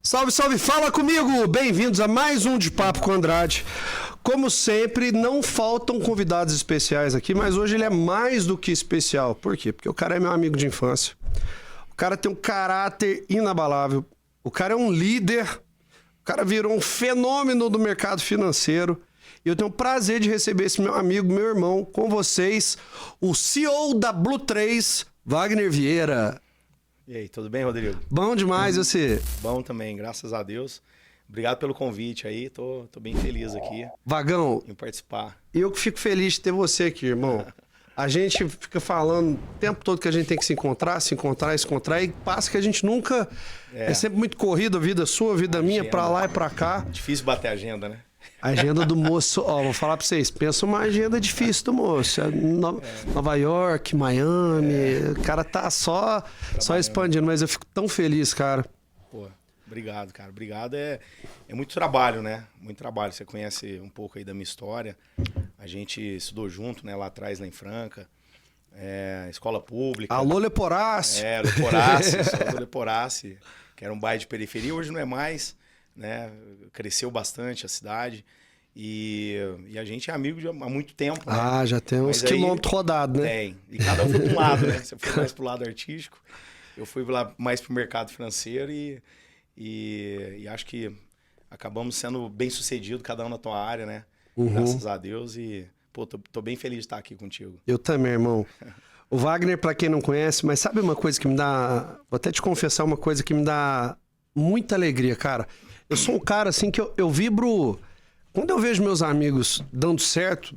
Salve, salve, fala comigo! Bem-vindos a mais um De Papo com Andrade. Como sempre, não faltam convidados especiais aqui, mas hoje ele é mais do que especial. Por quê? Porque o cara é meu amigo de infância. O cara tem um caráter inabalável. O cara é um líder. O cara virou um fenômeno do mercado financeiro. E eu tenho o prazer de receber esse meu amigo, meu irmão, com vocês, o CEO da Blue 3, Wagner Vieira. E aí, tudo bem, Rodrigo? Bom demais, você? Bom também, graças a Deus. Obrigado pelo convite aí, tô bem feliz aqui Vagão, em participar. eu que fico feliz de ter você aqui, irmão. A gente fica falando o tempo todo que a gente tem que se encontrar, e passa que a gente nunca... É sempre muito corrido, a vida sua, a vida minha, pra lá e pra cá. Difícil bater a agenda, né? A agenda do moço, ó, vou falar pra vocês, pensa uma agenda difícil do moço. Nova York, Miami, o cara tá só expandindo, mas eu fico tão feliz, cara. Pô, obrigado, cara. Obrigado. É muito trabalho, né? Muito trabalho. Você conhece um pouco aí da minha história. A gente estudou junto, né? Lá atrás, lá em Franca. Escola pública. Alô, Leporace. Leporace, que era um bairro de periferia. Hoje não é mais, né? Cresceu bastante a cidade. E a gente é amigo há muito tempo, né? Ah, já tem uns quilômetros rodados, né? Tem. E cada um foi para um lado, né? Você foi mais pro lado artístico. Eu fui lá mais pro mercado financeiro e acho que acabamos sendo bem sucedidos, cada um na tua área, né? Graças a Deus. E, pô, tô bem feliz de estar aqui contigo. Eu também, irmão. O Wagner, pra quem não conhece, mas sabe uma coisa que me dá... Vou até te confessar uma coisa que me dá muita alegria, cara. Eu sou um cara, assim, que eu vibro... Quando eu vejo meus amigos dando certo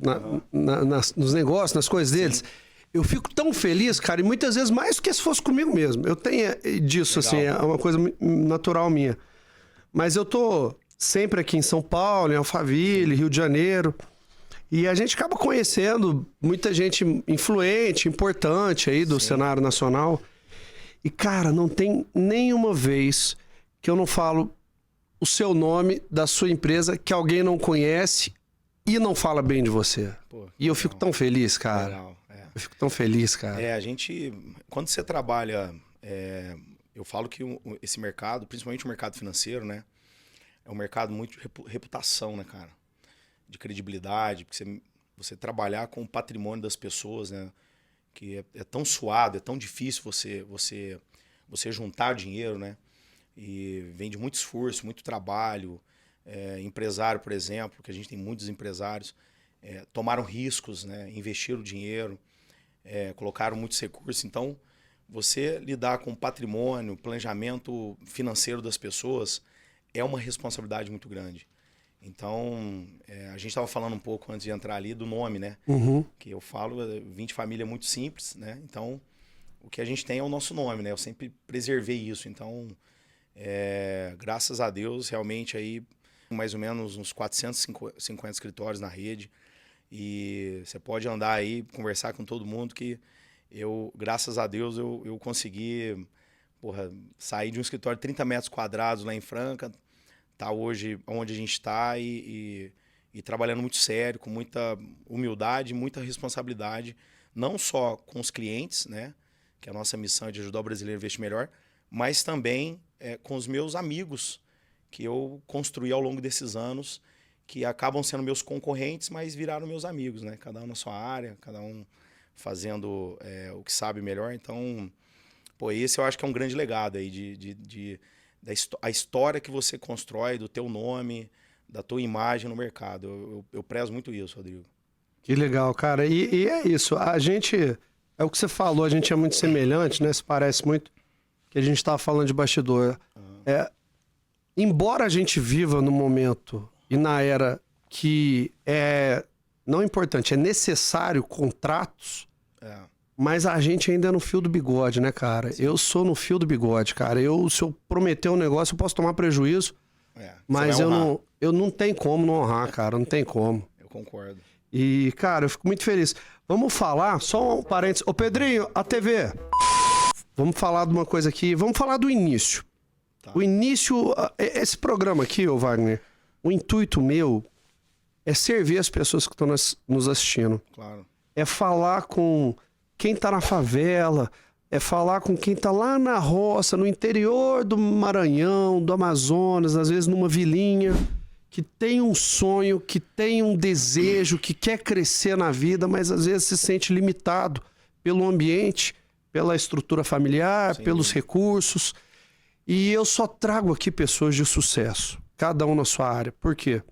nos negócios, nas coisas deles, eu fico tão feliz, cara, e muitas vezes mais do que se fosse comigo mesmo. Eu tenho disso, legal. Assim, é uma coisa natural minha. Mas eu tô sempre aqui em São Paulo, em Alphaville, Rio de Janeiro, e a gente acaba conhecendo muita gente influente, importante aí do cenário nacional. E, cara, não tem nenhuma vez que eu não falo o seu nome da sua empresa que alguém não conhece e não fala bem de você. Pô, e eu fico tão feliz, cara. Legal, Eu fico tão feliz, cara. A gente... Quando você trabalha... eu falo que esse mercado, principalmente o mercado financeiro, né? É um mercado muito de reputação, né, cara? De credibilidade, porque você trabalhar com o patrimônio das pessoas, né? Que é tão suado, é tão difícil você juntar dinheiro, né? E vem de muito esforço, muito trabalho. Empresário, por exemplo, que a gente tem muitos empresários, tomaram riscos, né? Investiram dinheiro, colocaram muitos recursos. Então, você lidar com o patrimônio, planejamento financeiro das pessoas é uma responsabilidade muito grande. Então, a gente estava falando um pouco antes de entrar ali do nome, né? Que eu falo, vim de família muito simples, né? Então, o que a gente tem é o nosso nome, né? Eu sempre preservei isso. Então... graças a Deus, realmente aí mais ou menos uns 450 escritórios na rede, e você pode andar aí, conversar com todo mundo que graças a Deus, eu consegui sair de um escritório de 30 metros quadrados lá em Franca, tá hoje onde a gente está e trabalhando muito sério, com muita humildade, muita responsabilidade, não só com os clientes, né, que a nossa missão é de ajudar o brasileiro a investir melhor, mas também com os meus amigos que eu construí ao longo desses anos, que acabam sendo meus concorrentes, mas viraram meus amigos, né? Cada um na sua área, cada um fazendo o que sabe melhor. Então, esse eu acho que é um grande legado aí a história que você constrói, do teu nome, da tua imagem no mercado. Eu prezo muito isso, Rodrigo. Que legal, cara. E é isso. A gente, é o que você falou, a gente é muito semelhante, né? Se parece muito que a gente estava falando de bastidor. Embora a gente viva no momento e na era que não é importante, é necessário contratos, mas a gente ainda é no fio do bigode, né, cara? Sim. Eu sou no fio do bigode, cara. Se eu prometer um negócio, eu posso tomar prejuízo, mas eu não tenho como não honrar, cara. Não tem como. Eu concordo. E, cara, eu fico muito feliz. Vamos falar, só um parênteses. Ô, Pedrinho, a TV... Vamos falar de uma coisa aqui, vamos falar do início. Tá. O início, esse programa aqui, ô Wagner, o intuito meu é servir as pessoas que estão nos assistindo. Claro. É falar com quem tá na favela, é falar com quem tá lá na roça, no interior do Maranhão, do Amazonas, às vezes numa vilinha, que tem um sonho, que tem um desejo, que quer crescer na vida, mas às vezes se sente limitado pelo ambiente, pela estrutura familiar, Sem pelos dúvida. recursos. E eu só trago aqui pessoas de sucesso, cada um na sua área. Por quê?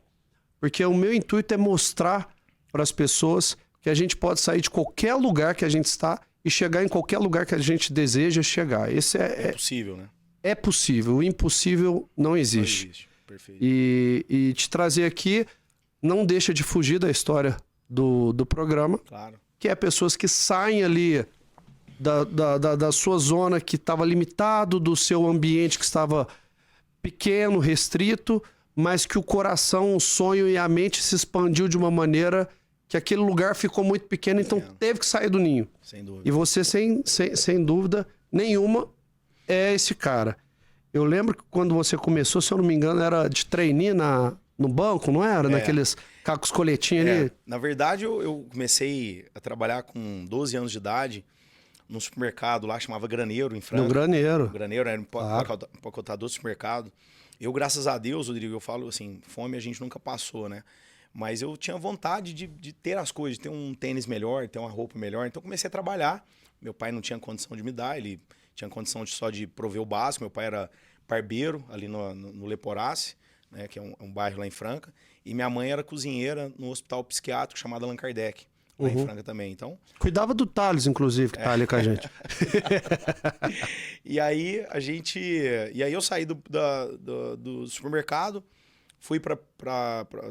Porque o meu intuito é mostrar para as pessoas que a gente pode sair de qualquer lugar que a gente está e chegar em qualquer lugar que a gente deseja chegar. Esse É possível, né? é possível. O impossível não Não existe. existe. Perfeito. E te trazer aqui não deixa de fugir da história do programa, Claro. que é pessoas que saem ali da sua zona que estava limitado, do seu ambiente que estava pequeno, restrito, mas que o coração, o sonho e a mente se expandiu de uma maneira que aquele lugar ficou muito pequeno, então teve que sair do ninho. Sem dúvida. E você, sem dúvida nenhuma, é esse cara. Eu lembro que quando você começou, se eu não me engano, era de trainee no banco, não era? Naqueles cacos coletinhos ali. Na verdade, eu comecei a trabalhar com 12 anos de idade num supermercado lá, chamava Graneiro, em Franca. No Graneiro. O Graneiro era um Claro. empacotador de supermercado. Eu, graças a Deus, Rodrigo, eu falo assim, fome a gente nunca passou, né? Mas eu tinha vontade de ter as coisas, de ter um tênis melhor, ter uma roupa melhor. Então comecei a trabalhar. Meu pai não tinha condição de me dar, ele tinha condição só de prover o básico. Meu pai era barbeiro ali no Leporace, né, que é um bairro lá em Franca. E minha mãe era cozinheira no hospital psiquiátrico chamado Allan Kardec, lá em Franca também. Então, Cuidava do Thales, inclusive, que tá ali com a gente. e aí eu saí do supermercado, fui para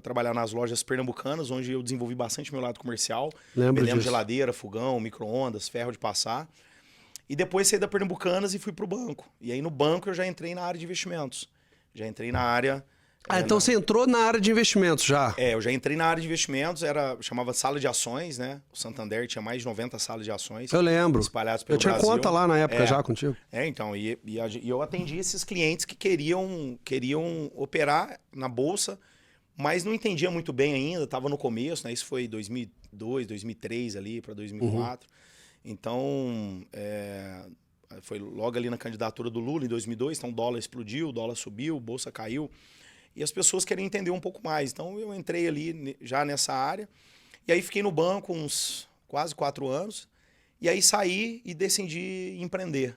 trabalhar nas lojas pernambucanas, onde eu desenvolvi bastante meu lado comercial. Lembro Vendendo disso. geladeira, fogão, micro-ondas, ferro de passar. E depois saí da Pernambucanas e fui pro banco. E aí no banco eu já entrei na área de investimentos. Já entrei na área... Então você entrou na área de investimentos já. eu já entrei na área de investimentos, chamava sala de ações, né? O Santander tinha mais de 90 salas de ações. Eu lembro. Espalhadas pelo Eu tinha Brasil. conta lá na época já contigo. Então, e eu atendi esses clientes que queriam operar na bolsa, mas não entendia muito bem ainda, estava no começo, né? Isso foi 2002, 2003 ali para 2004. Então, foi logo ali na candidatura do Lula em 2002, então o dólar explodiu, o dólar subiu, a bolsa caiu, e as pessoas queriam entender um pouco mais. Então eu entrei ali já nessa área, e aí fiquei no banco uns quase 4 anos, e aí saí e decidi empreender.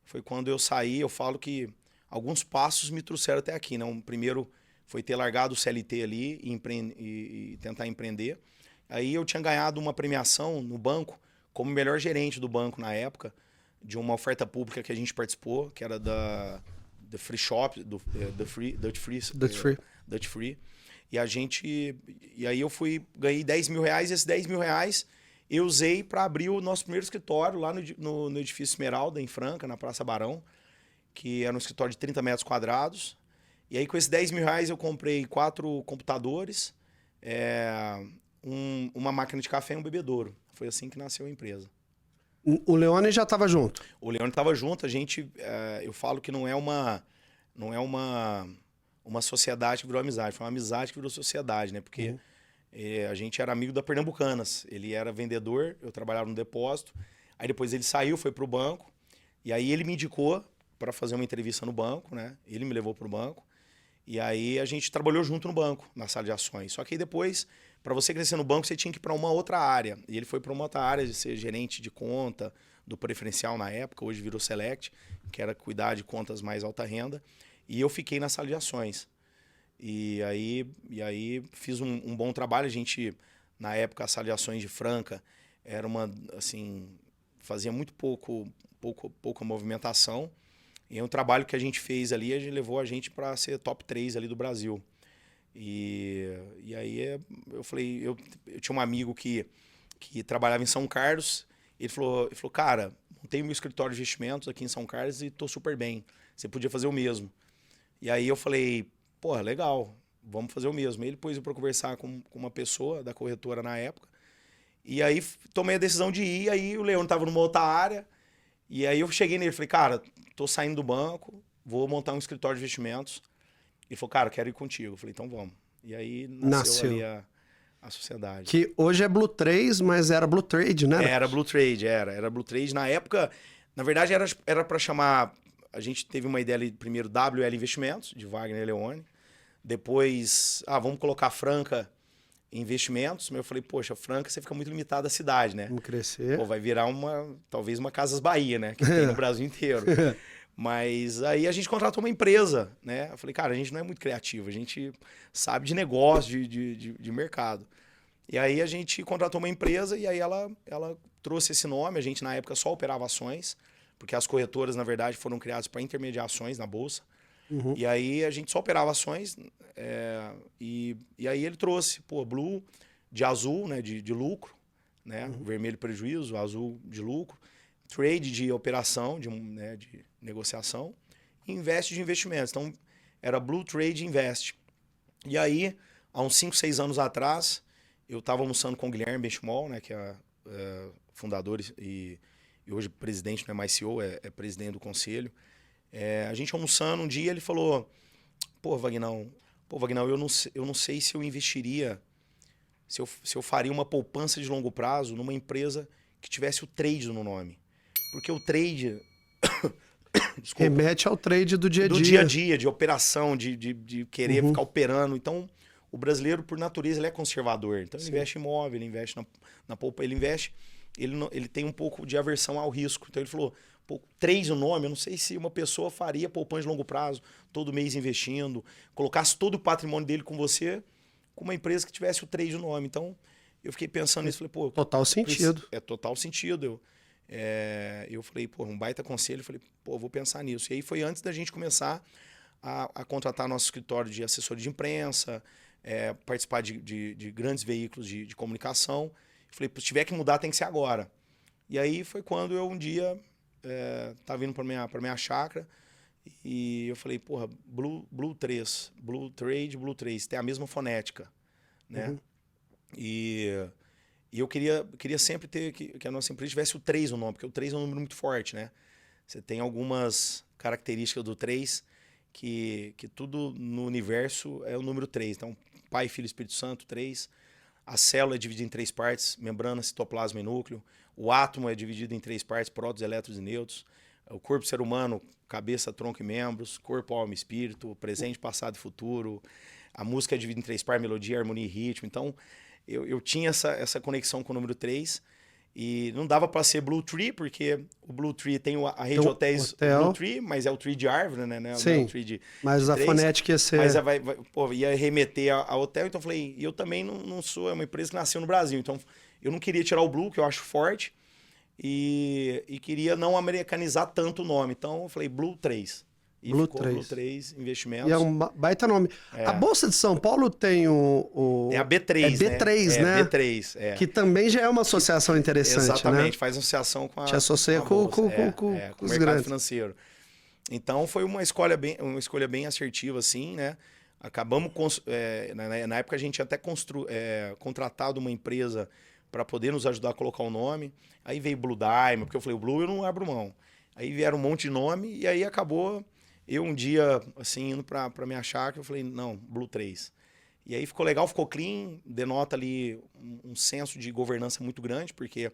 Foi quando eu saí, eu falo que alguns passos me trouxeram até aqui, né? O primeiro foi ter largado o CLT ali e tentar empreender. Aí eu tinha ganhado uma premiação no banco como melhor gerente do banco na época, de uma oferta pública que a gente participou, que era da Free Shop, Dutch Free. E aí eu ganhei 10 mil reais, e esses 10 mil reais eu usei para abrir o nosso primeiro escritório lá no edifício Esmeralda, em Franca, na Praça Barão, que era um escritório de 30 metros quadrados. E aí com esses 10 mil reais eu comprei 4 computadores, uma máquina de café e um bebedouro. Foi assim que nasceu a empresa. O Leone já estava junto. O Leone estava junto, a gente, eu falo que não é uma sociedade que virou amizade, foi uma amizade que virou sociedade, né? Porque a gente era amigo da Pernambucanas, ele era vendedor, eu trabalhava no depósito, aí depois ele saiu, foi pro banco, e aí ele me indicou para fazer uma entrevista no banco, né? Ele me levou pro banco, e aí a gente trabalhou junto no banco, na sala de ações. Só que aí depois, para você crescer no banco, você tinha que ir para uma outra área. E ele foi para uma outra área de ser gerente de conta, do preferencial na época, hoje virou Select, que era cuidar de contas mais alta renda. E eu fiquei na sala de ações. E aí fiz um bom trabalho. A gente, na época, a sala de ações de Franca era fazia muito pouca movimentação. E um trabalho que a gente fez ali, a gente levou a gente para ser top 3 ali do Brasil. E aí eu falei, eu tinha um amigo que trabalhava em São Carlos, ele falou, cara, montei meu escritório de investimentos aqui em São Carlos e tô super bem, você podia fazer o mesmo. E aí eu falei, porra, legal, vamos fazer o mesmo. Ele pôs eu para conversar com uma pessoa da corretora na época, e aí tomei a decisão de ir, aí o Leone estava numa outra área, e aí eu cheguei nele e falei, cara, tô saindo do banco, vou montar um escritório de investimentos. Ele falou, cara, quero ir contigo. Eu falei, então vamos. E aí nasceu ali a sociedade. Que hoje é Blue 3, mas era Blue Trade, né? Era Blue Trade, era Blue Trade. Na época, Na verdade, era para chamar... A gente teve uma ideia ali, primeiro, WL Investimentos, de Wagner Leone. Depois, vamos colocar Franca Investimentos. Mas eu falei, poxa, Franca, você fica muito limitado à cidade, né? Vamos crescer. Pô, vai virar talvez uma Casas Bahia, né? Que tem no Brasil inteiro. Mas aí a gente contratou uma empresa, né? Eu falei, cara, a gente não é muito criativo, a gente sabe de negócio, de mercado. E aí a gente contratou uma empresa e aí ela trouxe esse nome. A gente, na época, só operava ações, porque as corretoras, na verdade, foram criadas para intermediar ações na Bolsa. Uhum. E aí a gente só operava ações e aí ele trouxe, Blue de azul, né, de lucro, né, vermelho prejuízo, azul de lucro, trade de operação, de negociação, e invest de investimentos. Então era Blue Trade Invest. E aí, há uns 5, 6 anos atrás, eu estava almoçando com o Guilherme Benchimol, né, que é fundador e hoje presidente, não é mais CEO, é presidente do conselho. A gente almoçando um dia, ele falou, Vagnão, eu não sei se eu investiria, se eu faria uma poupança de longo prazo numa empresa que tivesse o trade no nome. Porque o trade... Desculpa, remete ao trade do dia a dia. Do dia a dia, de operação, de querer ficar operando. Então, o brasileiro, por natureza, ele é conservador. Então, ele investe em imóvel, ele investe na poupança, ele investe... Ele tem um pouco de aversão ao risco. Então, ele falou... trade no nome, eu não sei se uma pessoa faria poupança de longo prazo, todo mês investindo, colocasse todo o patrimônio dele com você, com uma empresa que tivesse o trade no nome. Então, eu fiquei pensando nisso, falei, total sentido. É total sentido. Eu falei, um baita conselho, falei, vou pensar nisso. E aí foi antes da gente começar a contratar nosso escritório de assessoria de imprensa, participar de grandes veículos de comunicação. Falei, se tiver que mudar, tem que ser agora. E aí foi quando eu um dia... tava vindo pra minha chácara e eu falei, Blue 3, Blue Trade, Blue 3, tem a mesma fonética, né? Uhum. E eu queria sempre ter que a nossa empresa tivesse o 3 no nome, porque o 3 é um número muito forte, né? Você tem algumas características do 3 que tudo no universo é o número 3. Então, Pai, Filho e Espírito Santo, 3. A célula é dividida em 3 partes, membrana, citoplasma e núcleo. O átomo é dividido em 3 partes, prótons, elétrons e nêutrons. O corpo ser humano, cabeça, tronco e membros. Corpo, alma e espírito. Presente, passado e futuro. A música é dividida em 3 partes, melodia, harmonia e ritmo. Então, eu tinha essa conexão com o número 3. E não dava para ser Blue Tree, porque o Blue Tree tem a rede de hotéis Blue Tree, mas é o tree de árvore, né? Sim, não é o tree mas a fonética ia ser... Mas ia remeter a hotel, então eu falei... E eu também não sou... É uma empresa que nasceu no Brasil, então eu não queria tirar o Blue, que eu acho forte, e queria não americanizar tanto o nome. Então eu falei Blue 3. E Blue ficou 3. Blue 3 Investimentos. E é um baita nome. A Bolsa de São Paulo tem É a B3, é B3, né? B3, Que também já é uma associação interessante, exatamente, né? faz associação com a... Te associa com o os mercado grandes. financeiro. Então foi uma escolha bem assertiva, assim, né? Acabamos... na época a gente tinha até contratado uma empresa para poder nos ajudar a colocar o nome. Aí veio Blue Diamond, porque eu falei, o Blue eu não abro mão. Aí vieram um monte de nome e aí acabou... Eu um dia, assim, indo pra minha chácara, eu falei, não, Blue 3. E aí ficou legal, ficou clean, denota ali um senso de governança muito grande, porque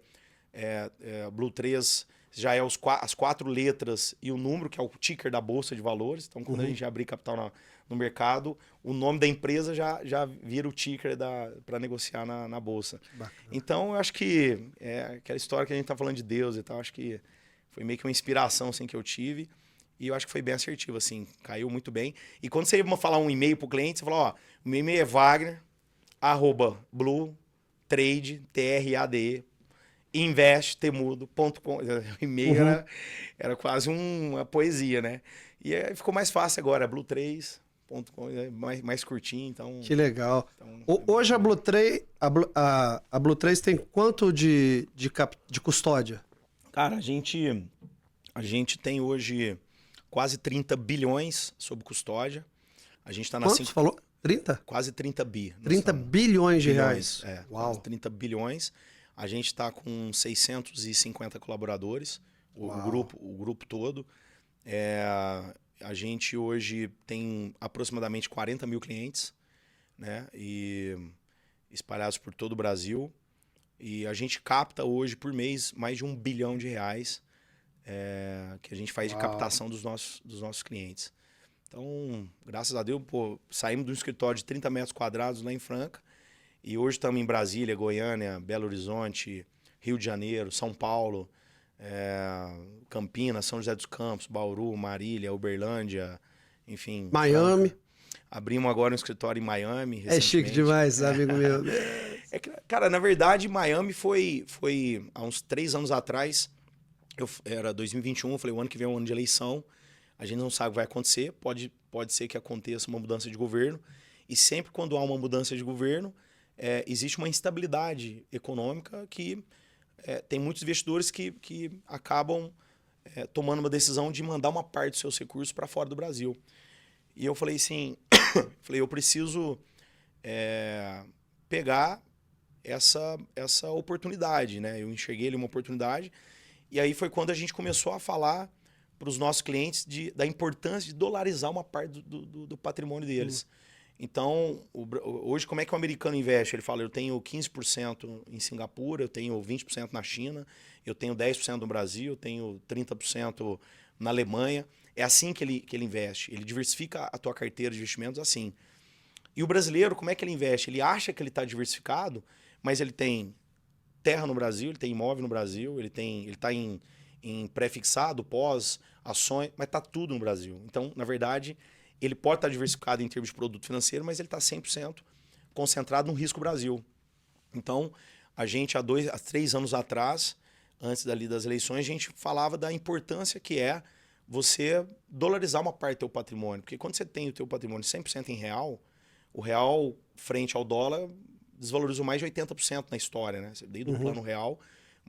Blue 3 já é as 4 letras e o número, que é o ticker da Bolsa de Valores. Então, quando a gente abrir capital no mercado, o nome da empresa já vira o ticker para negociar na Bolsa. Então, eu acho que aquela história que a gente tá falando de Deus e tal, acho que foi meio que uma inspiração assim, que eu tive. E eu acho que foi bem assertivo, assim, caiu muito bem. E quando você ia falar um e-mail pro cliente, você fala, o meu e-mail é wagner@bluetrade, TRADE, investtemudo.com. O e-mail era quase uma poesia, né? E aí ficou mais fácil agora, blue3.com, mais curtinho, então... Que legal. Então, hoje a Blue 3, a Blue 3 tem quanto de custódia? Cara, a gente tem hoje... quase 30 bilhões sob custódia. A gente está na... Quanto você falou? 30? Quase 30 bi. 30 bilhões de reais. Uau. Quase 30 bilhões. A gente está com 650 colaboradores, o grupo todo. A gente hoje tem aproximadamente 40 mil clientes, né? E espalhados por todo o Brasil. E a gente capta hoje, por mês, mais de R$1 bilhão que a gente faz de captação dos nossos clientes. Então, graças a Deus, pô, saímos de um escritório de 30 metros quadrados lá em Franca e hoje estamos em Brasília, Goiânia, Belo Horizonte, Rio de Janeiro, São Paulo, Campinas, São José dos Campos, Bauru, Marília, Uberlândia, enfim. Miami. Franca. Abrimos agora um escritório em Miami. É chique demais, amigo meu. Cara, na verdade, Miami foi há uns 3 anos atrás. Era 2021, eu falei, o ano que vem é um ano de eleição. A gente não sabe o que vai acontecer. Pode ser que aconteça uma mudança de governo. E sempre quando há uma mudança de governo, existe uma instabilidade econômica que tem muitos investidores que acabam tomando uma decisão de mandar uma parte dos seus recursos para fora do Brasil. E eu falei assim, eu preciso pegar essa oportunidade, né? Eu enxerguei ali uma oportunidade. E aí foi quando a gente começou a falar para os nossos clientes da importância de dolarizar uma parte do patrimônio deles. Então, hoje, como é que o americano investe? Ele fala, eu tenho 15% em Singapura, eu tenho 20% na China, eu tenho 10% no Brasil, eu tenho 30% na Alemanha. É assim que ele investe. Ele diversifica a tua carteira de investimentos assim. E o brasileiro, como é que ele investe? Ele acha que ele está diversificado, mas ele tem terra no Brasil, ele tem imóvel no Brasil, ele está em pré-fixado, pós, ações, mas está tudo no Brasil. Então, na verdade, ele pode estar diversificado em termos de produto financeiro, mas ele está 100% concentrado no risco Brasil. Então, a gente, há 3 anos atrás, antes das eleições, a gente falava da importância que é você dolarizar uma parte do teu patrimônio. Porque quando você tem o teu patrimônio 100% em real, o real frente ao dólar desvalorizou mais de 80% na história, né? Desde o plano real,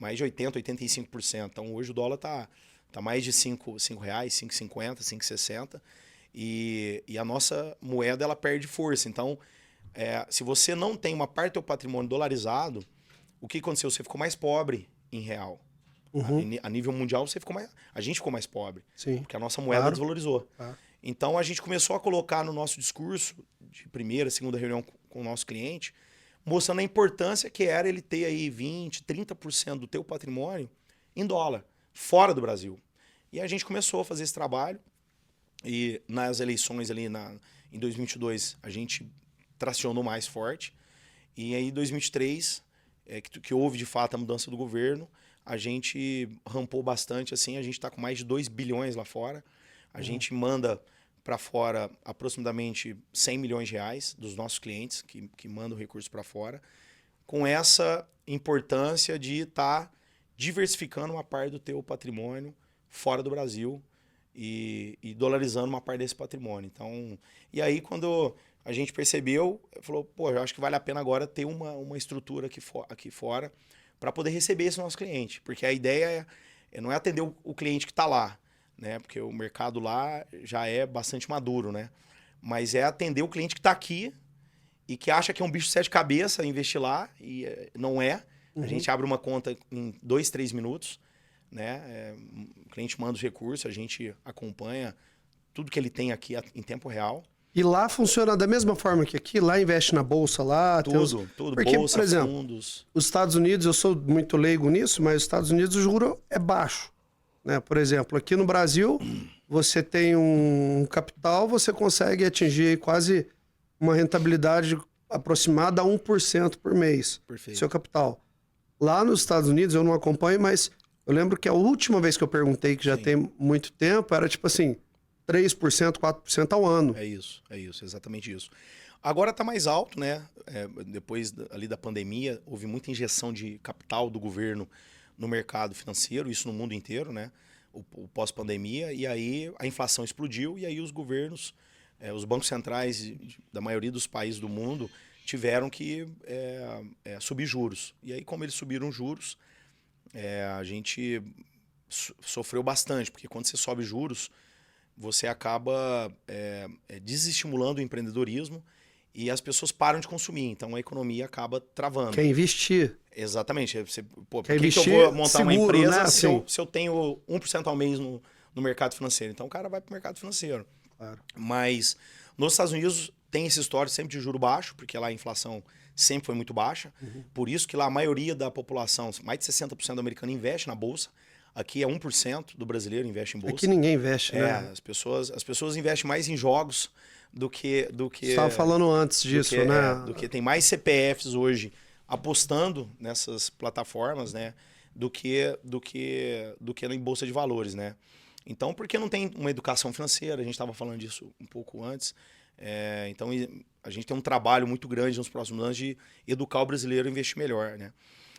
mais de 80%, 85%. Então, hoje o dólar tá mais de R$ 5,00, R$ 5,50, R$ 5,60. E a nossa moeda, ela perde força. Então, se você não tem uma parte do teu patrimônio dolarizado, o que aconteceu? Você ficou mais pobre em real. A nível mundial, a gente ficou mais pobre. Sim. Porque a nossa moeda desvalorizou. Então, a gente começou a colocar no nosso discurso, de primeira, segunda reunião com o nosso cliente, mostrando a importância que era ele ter aí 20%, 30% do teu patrimônio em dólar, fora do Brasil. E a gente começou a fazer esse trabalho. E nas eleições ali em 2022, a gente tracionou mais forte. E aí, em 2023, que houve de fato a mudança do governo, a gente rampou bastante. Assim, a gente está com mais de 2 bilhões lá fora. A gente manda para fora aproximadamente 100 milhões de reais dos nossos clientes que mandam recursos para fora, com essa importância de estar diversificando uma parte do teu patrimônio fora do Brasil e dolarizando uma parte desse patrimônio. Então, e aí quando a gente percebeu, falou, pô, eu acho que vale a pena agora ter uma estrutura aqui fora para poder receber esse nosso cliente, porque a ideia não é atender o cliente que está lá, né? Porque o mercado lá já é bastante maduro, né? Mas é atender o cliente que está aqui e que acha que é um bicho de 7 cabeças investir lá, e não é. A gente abre uma conta em 2, 3 minutos, né? O cliente manda os recursos, a gente acompanha tudo que ele tem aqui em tempo real. E lá funciona da mesma forma que aqui? Lá investe na bolsa lá? Tudo. Porque, bolsa, por exemplo, fundos. Os Estados Unidos, eu sou muito leigo nisso, mas os Estados Unidos o juro é baixo. Né? Por exemplo, aqui no Brasil, você tem um capital, você consegue atingir quase uma rentabilidade aproximada a 1% por mês. Perfeito. Seu capital. Lá nos Estados Unidos, eu não acompanho, mas eu lembro que a última vez que eu perguntei, que já tem muito tempo, era tipo assim, 3%, 4% ao ano. É isso, exatamente isso. Agora está mais alto, né? Depois ali da pandemia, houve muita injeção de capital do governo no mercado financeiro, isso no mundo inteiro, né? O pós-pandemia, e aí a inflação explodiu, e aí os governos, os bancos centrais da maioria dos países do mundo tiveram que subir juros. E aí, como eles subiram juros, a gente sofreu bastante, porque quando você sobe juros, você acaba desestimulando o empreendedorismo e as pessoas param de consumir. Então a economia acaba travando. Quer investir. Exatamente. Por Quer que investir eu vou montar seguro, uma empresa, né? se eu tenho 1% ao mês no mercado financeiro? Então o cara vai para o mercado financeiro. Claro. Mas nos Estados Unidos tem essa história sempre de juro baixo, porque lá a inflação sempre foi muito baixa. Por isso que lá a maioria da população, mais de 60% do americano investe na bolsa. Aqui é 1% do brasileiro investe em bolsa. Aqui ninguém investe, né? As pessoas investem mais em jogos do que... Você estava falando antes disso, né? Do que tem mais CPFs hoje apostando nessas plataformas, né? Do que em bolsa de valores, né? Então, porque não tem uma educação financeira, a gente estava falando disso um pouco antes. Então, a gente tem um trabalho muito grande nos próximos anos de educar o brasileiro a investir melhor, né?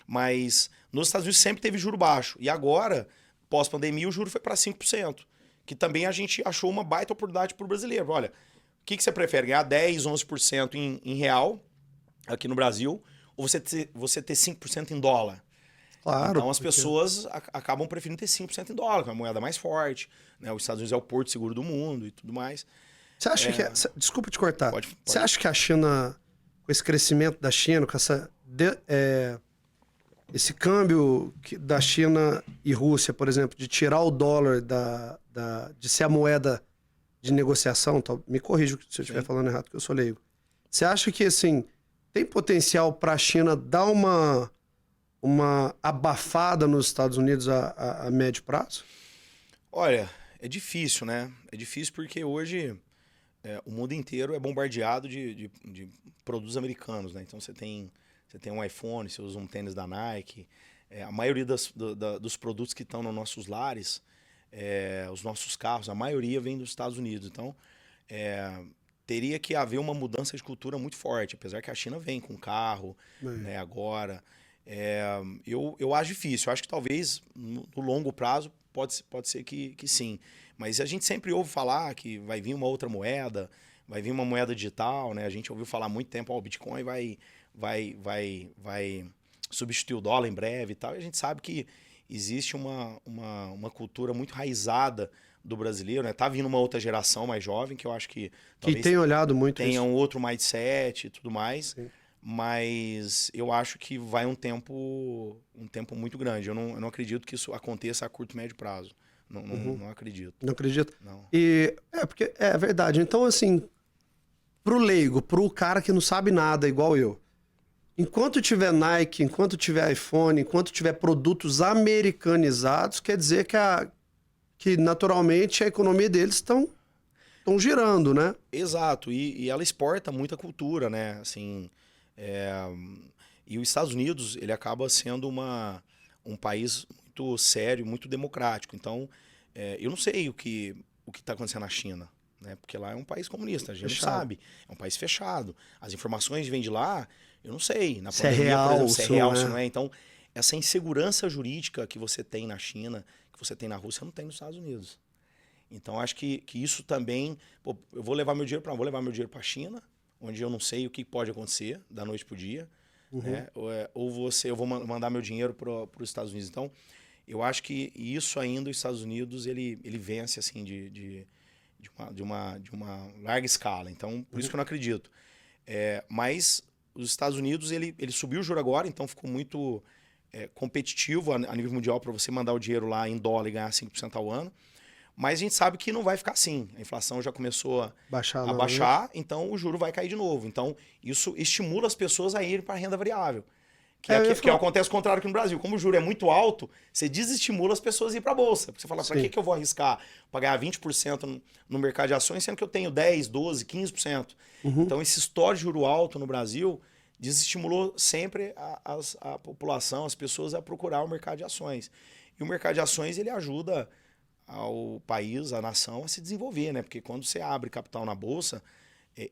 Mas nos Estados Unidos sempre teve juro baixo. E agora, pós-pandemia, o juro foi para 5%. Que também a gente achou uma baita oportunidade para o brasileiro. Olha, o que você prefere? Ganhar 10, 11% em real aqui no Brasil ou você ter 5% em dólar? Claro. Então as pessoas acabam preferindo ter 5% em dólar, que é uma moeda mais forte. Né? Os Estados Unidos é o porto seguro do mundo e tudo mais. Você acha que... Desculpa te cortar. Pode. Você acha que a China, com esse crescimento da China, com esse câmbio da China e Rússia, por exemplo, de tirar o dólar de ser a moeda de negociação, me corrija se eu estiver falando errado, que eu sou leigo. Você acha que, assim, tem potencial para a China dar uma abafada nos Estados Unidos a médio prazo? Olha, é difícil, né? É difícil porque hoje o mundo inteiro é bombardeado de produtos americanos, né? Então você tem um iPhone, você usa um tênis da Nike. A maioria dos produtos que estão nos nossos lares, os nossos carros, a maioria vem dos Estados Unidos. Então, teria que haver uma mudança de cultura muito forte, apesar que a China vem com carro, né, agora. Eu acho difícil. Eu acho que talvez no longo prazo pode ser que sim. Mas a gente sempre ouve falar que vai vir uma outra moeda, vai vir uma moeda digital, né? A gente ouviu falar há muito tempo, o Bitcoin vai substituir o dólar em breve e tal. E a gente sabe que existe uma cultura muito raizada do brasileiro, né? Tá vindo uma outra geração mais jovem que eu acho que talvez tem olhado muito tenha isso. um outro mindset e tudo mais. Sim. Mas eu acho que vai um tempo muito grande. Eu não acredito que isso aconteça a curto e médio prazo. Não acredito. Não acredito? Não. Porque é verdade. Então, assim, pro leigo, pro cara que não sabe nada, igual eu, enquanto tiver Nike, enquanto tiver iPhone, enquanto tiver produtos americanizados, quer dizer que naturalmente a economia deles estão girando, né? Exato. E ela exporta muita cultura, né? Assim, e os Estados Unidos, ele acaba sendo um país muito sério, muito democrático. Então, eu não sei o que está acontecendo na China, né? Porque lá é um país comunista, a gente não sabe. É um país fechado. As informações vêm de lá, eu não sei. Na pandemia, real, por exemplo, se é real, se não é. não é. Então, essa insegurança jurídica que você tem na China, que você tem na Rússia, não tem nos Estados Unidos. Então, acho que isso também... Pô, eu vou levar meu dinheiro para a China, onde eu não sei o que pode acontecer da noite para o dia. Né? Ou eu vou mandar meu dinheiro para os Estados Unidos. Então, eu acho que isso ainda, os Estados Unidos, ele vence assim de uma larga escala. Então, por isso que eu não acredito. Mas os Estados Unidos, ele subiu o juro agora, então ficou muito competitivo a nível mundial para você mandar o dinheiro lá em dólar e ganhar 5% ao ano. Mas a gente sabe que não vai ficar assim. A inflação já começou a baixar, então o juro vai cair de novo. Então, isso estimula as pessoas a irem para a renda variável. Que acontece o contrário aqui no Brasil. Como o juro é muito alto, você desestimula as pessoas a ir para a Bolsa. Porque você fala, para que eu vou arriscar pagar 20% no mercado de ações, sendo que eu tenho 10%, 12%, 15%? Então, esse estouro de juro alto no Brasil desestimulou sempre a população, as pessoas a procurar o mercado de ações. E o mercado de ações, ele ajuda ao país, à nação, a se desenvolver, né? Porque quando você abre capital na Bolsa,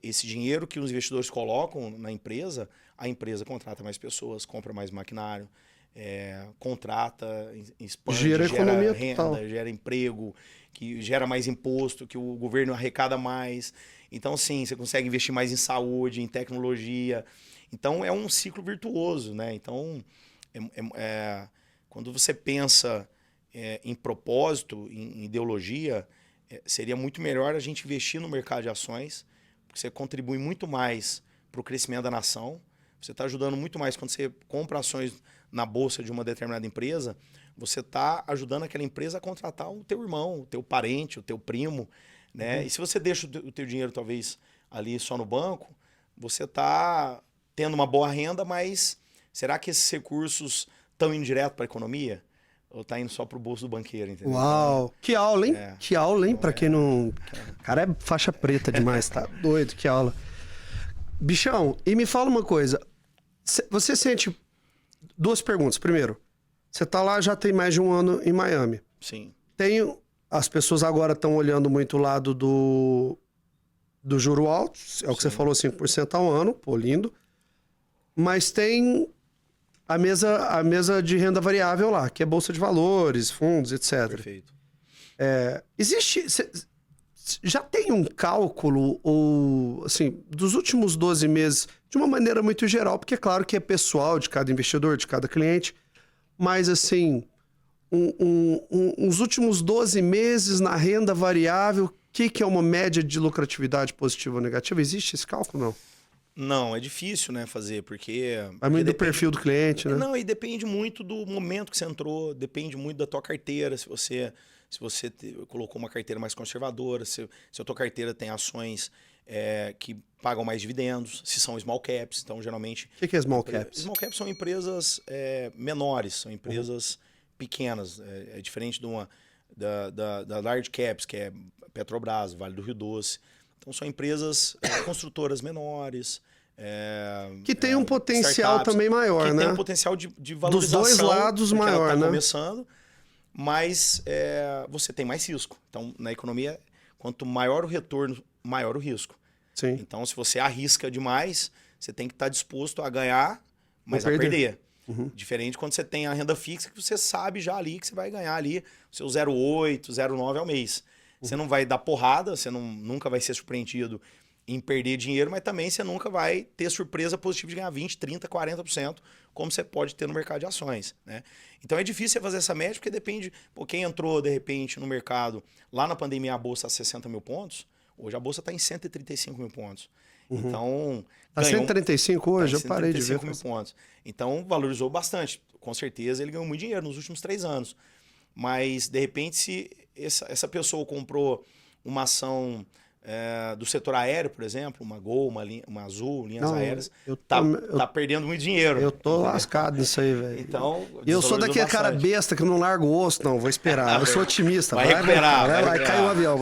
esse dinheiro que os investidores colocam na empresa, a empresa contrata mais pessoas, compra mais maquinário, contrata, expande, gera economia renda, total. gera emprego, que gera mais imposto, que o governo arrecada mais. Então, sim, você consegue investir mais em saúde, em tecnologia. Então, é um ciclo virtuoso, né? Então, quando você pensa em propósito, em ideologia, seria muito melhor a gente investir no mercado de ações, porque você contribui muito mais para o crescimento da nação. Você está ajudando muito mais quando você compra ações na bolsa de uma determinada empresa, você está ajudando aquela empresa a contratar o teu irmão, o teu parente, o teu primo, né? E se você deixa o teu dinheiro talvez ali só no banco, você está tendo uma boa renda, mas será que esses recursos estão indo direto para a economia? ou tá indo só pro bolso do banqueiro, entendeu? Uau! Que aula, hein? É. Que aula, hein? Pra quem não... O cara é faixa preta demais, tá doido, que aula. Bichão, e me fala uma coisa. Você sente... Duas perguntas. Primeiro, você tá lá já tem mais de 1 ano em Miami. Sim. As pessoas agora estão olhando muito o lado do juro alto, é o que você falou, 5% ao ano, pô, lindo. Mas tem a mesa de renda variável lá, que é bolsa de valores, fundos, etc. Perfeito. Existe... Já tem um cálculo, ou assim, dos últimos 12 meses, de uma maneira muito geral, porque é claro que é pessoal de cada investidor, de cada cliente, mas assim, uns últimos 12 meses na renda variável, o que é uma média de lucratividade positiva ou negativa? Existe esse cálculo, não? Não, é difícil, né, fazer, porque... Vai muito do perfil do cliente, né? Não, e depende muito do momento que você entrou, depende muito da tua carteira, se você colocou uma carteira mais conservadora, se a tua carteira tem ações que pagam mais dividendos, se são small caps, então geralmente... O que é small caps? Small caps são empresas menores, são empresas pequenas, é diferente da large caps, que é Petrobras, Vale do Rio Doce. Então são empresas construtoras menores. Que tem um potencial também maior, que né? tem um potencial de valorização. Dos dois lados porque maior, ela tá né? começando, mas você tem mais risco. Então, na economia, quanto maior o retorno, maior o risco. Sim. Então, se você arrisca demais, você tem que estar disposto a ganhar, mas a perder. perder. Diferente quando você tem a renda fixa, que você sabe já ali que você vai ganhar ali o seu 0,8, 0,9 ao mês. Você não vai dar porrada, você nunca vai ser surpreendido em perder dinheiro, mas também você nunca vai ter surpresa positiva de ganhar 20%, 30%, 40%, como você pode ter no mercado de ações, né? Então é difícil você fazer essa média, porque depende... quem entrou, de repente, no mercado, lá na pandemia a bolsa a 60 mil pontos, hoje a bolsa está em 135 mil pontos. Então... Tá 135 hoje? Tá em Eu parei de ver. 135 mil pontos. Então valorizou bastante. Com certeza ele ganhou muito dinheiro nos últimos 3 anos. Mas, de repente, se essa pessoa comprou uma ação do setor aéreo, por exemplo, uma Gol, uma Azul, linhas aéreas, tá perdendo muito dinheiro. Eu tô lascado nisso aí, velho. Então, e eu sou daquele cara besta que eu não largo o osso, não, vou esperar. Eu sou otimista. Vai recuperar. Vai cair o avião.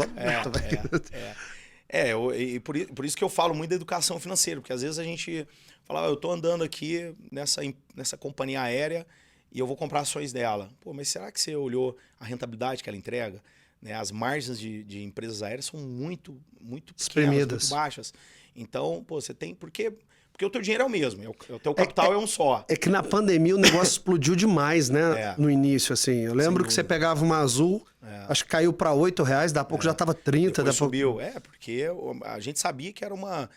E por isso que eu falo muito da educação financeira, porque às vezes a gente fala, eu tô andando aqui nessa companhia aérea e eu vou comprar ações dela. Pô, mas será que você olhou a rentabilidade que ela entrega? Né? As margens de empresas aéreas são muito pequenas, muito baixas. Então, pô, você tem... Porque o teu dinheiro é o mesmo, o teu capital é um só. É que na pandemia o negócio explodiu demais, né? No início, assim. Eu lembro que você pegava uma Azul, acho que caiu para R$8, daqui a pouco já tava 30. Depois subiu. Porque a gente sabia que era uma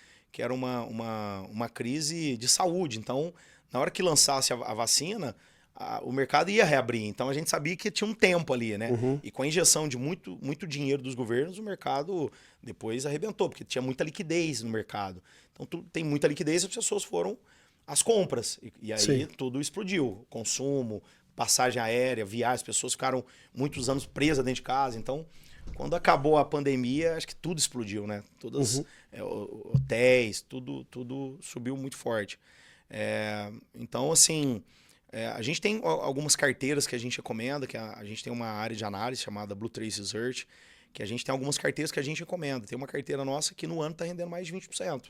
crise de saúde. Então, na hora que lançasse a vacina, o mercado ia reabrir. Então, a gente sabia que tinha um tempo ali, né? E com a injeção de muito dinheiro dos governos, o mercado depois arrebentou, porque tinha muita liquidez no mercado. Então, tem muita liquidez e as pessoas foram às compras. E aí tudo explodiu. Consumo, passagem aérea, viagem, as pessoas ficaram muitos anos presas dentro de casa. Então, quando acabou a pandemia, acho que tudo explodiu, né? Todos hotéis, tudo subiu muito forte. Então, assim, a gente tem algumas carteiras que a gente recomenda, que a gente tem uma área de análise chamada Blue Trace Research, que a gente tem algumas carteiras que a gente recomenda. Tem uma carteira nossa que no ano está rendendo mais de 20%.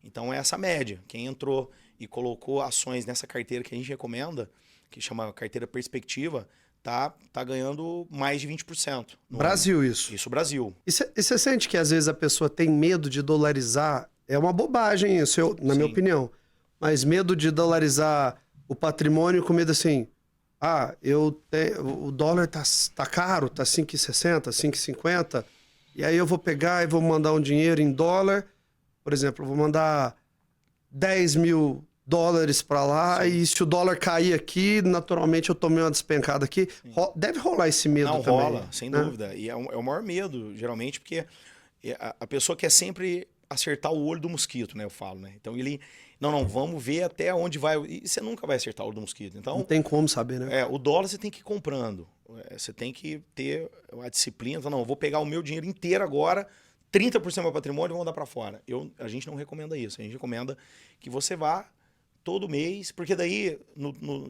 Então é essa média. Quem entrou e colocou ações nessa carteira que a gente recomenda, que chama carteira perspectiva, tá ganhando mais de 20%. Brasil, ano. Isso, Brasil. E você sente que às vezes a pessoa tem medo de dolarizar? É uma bobagem isso, na minha opinião. Mas medo de dolarizar o patrimônio com medo assim... o dólar tá caro, tá 5,60, 5,50, e aí eu vou pegar e vou mandar um dinheiro em dólar, por exemplo, eu vou mandar 10 mil dólares para lá, e se o dólar cair aqui, naturalmente eu tomei uma despencada aqui. Deve rolar esse medo também. Não, rola, sem dúvida. E é o maior medo, geralmente, porque a pessoa quer sempre acertar o olho do mosquito, né? Eu falo, né? Então ele... Não, vamos ver até onde vai... E você nunca vai acertar o olho do mosquito. Então, não tem como saber, né? O dólar você tem que ir comprando. Você tem que ter a disciplina. Então, não, eu vou pegar o meu dinheiro inteiro agora, 30% do meu patrimônio e vou mandar para fora. A gente não recomenda isso. A gente recomenda que você vá todo mês, porque daí,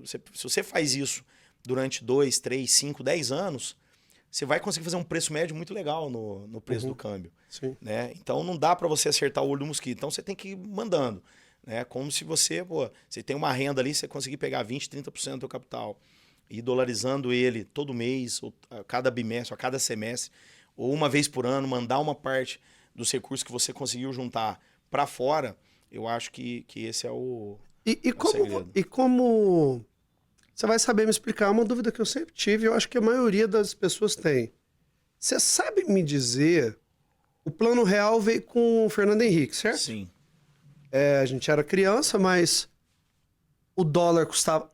se você faz isso durante 2, 3, 5, 10 anos, você vai conseguir fazer um preço médio muito legal no preço do câmbio. Sim. Né? Então não dá para você acertar o olho do mosquito. Então você tem que ir mandando. Né? Como se você tem uma renda ali, você conseguir pegar 20, 30% do seu capital e ir dolarizando ele todo mês, ou a cada bimestre, ou a cada semestre, ou uma vez por ano, mandar uma parte dos recursos que você conseguiu juntar para fora, eu acho que esse é o segredo. E como você vai saber me explicar uma dúvida que eu sempre tive, eu acho que a maioria das pessoas tem. Você sabe me dizer, o Plano Real veio com o Fernando Henrique, certo? Sim. A gente era criança, mas o dólar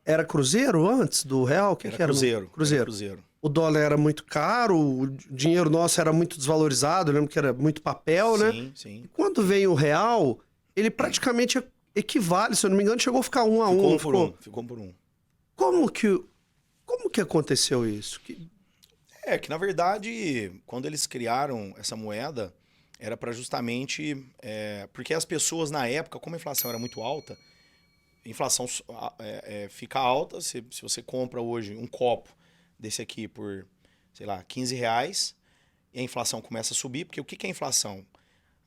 era cruzeiro antes do real? O que era? Cruzeiro. Cruzeiro. Era cruzeiro. O dólar era muito caro, o dinheiro nosso era muito desvalorizado, eu lembro que era muito papel, né? Sim, sim. E quando veio o real, ele praticamente equivale, se eu não me engano, chegou a ficar 1 a 1. Ficou por um. Como que aconteceu isso? Que na verdade, quando eles criaram essa moeda, era para justamente... porque as pessoas na época, como a inflação era muito alta, a inflação fica alta, se você compra hoje um copo desse aqui por, sei lá, R$15, e a inflação começa a subir, porque o que é inflação?